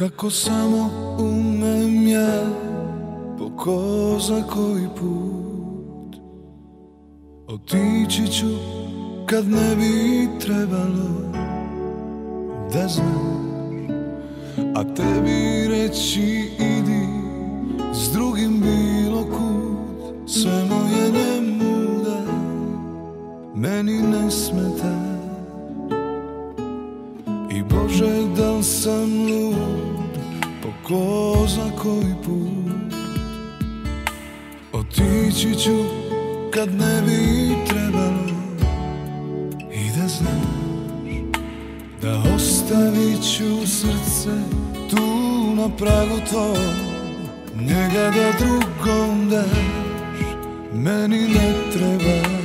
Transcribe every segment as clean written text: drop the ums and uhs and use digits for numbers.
Kako samo umem ja, po ko zna koji put otići ću kad ne bi trebalo da znaš, a tebi reći idi s drugim bilo kud, sve moje njemu da meni ne smeta. I Bože, da li sam lud, po ko zna koji put otići ću kad ne bi trebalo, i da znaš da ostavit ću srce tu na pragu to, njega da drugom daš, meni ne treba.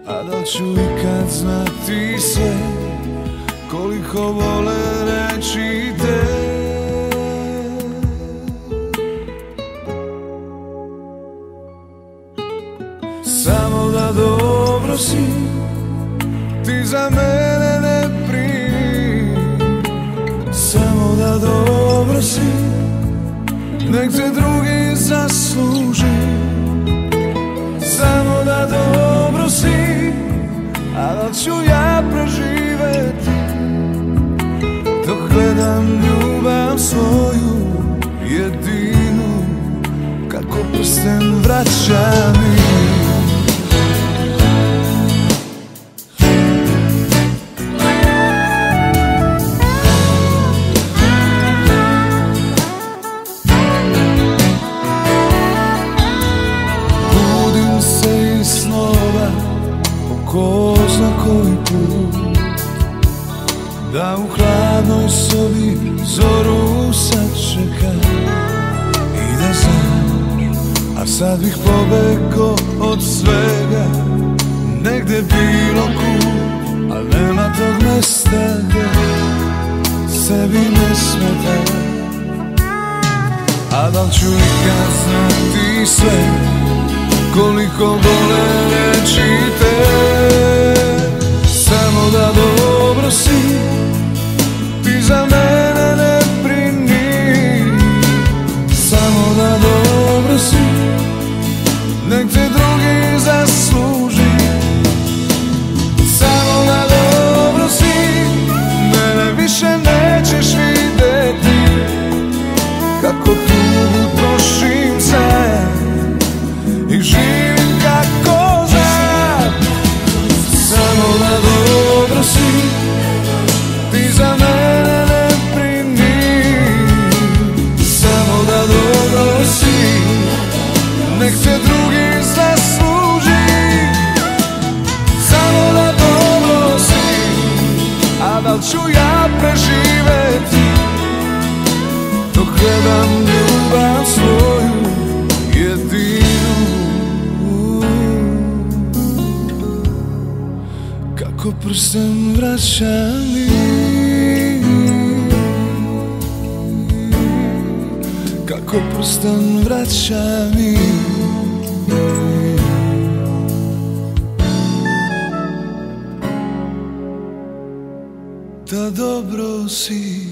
A da ću ikad znati sve, koliko vole reći te. Samo da dobro si, ti za mene ne brini. Samo da dobro si, nek te drugi zasluži. Samo da dobro si, a da ću ja preživeti dok gledam ljubav svoju jedinu, kako prsten vraća mi. Budim se iz snova, po ko zna koji put, da u hladnoj sobi zoru sačeka i da znam, a sad bih pobegao od svega, negde bilo kud, al nema tog mesta gde sebi ne smeta. A da li ću ikad znati sve, koliko vole reći te. Samo da dobro si, ti za mene ne brini. Samo da dobro si, nek te drugi zasluži. Samo da dobro si, mene više nećeš videti, kako tugu trošim sad i živim kako znam. Samo da dobro si, ti za mene ne brini. Samo da dobro si, nek te drugi zasluži. Samo da dobro si, a da li ću ja preživeti dok gledam ljubav svoju jedinu, kako prsten vraća mi, kako prsten vraća mi. Da dobro si.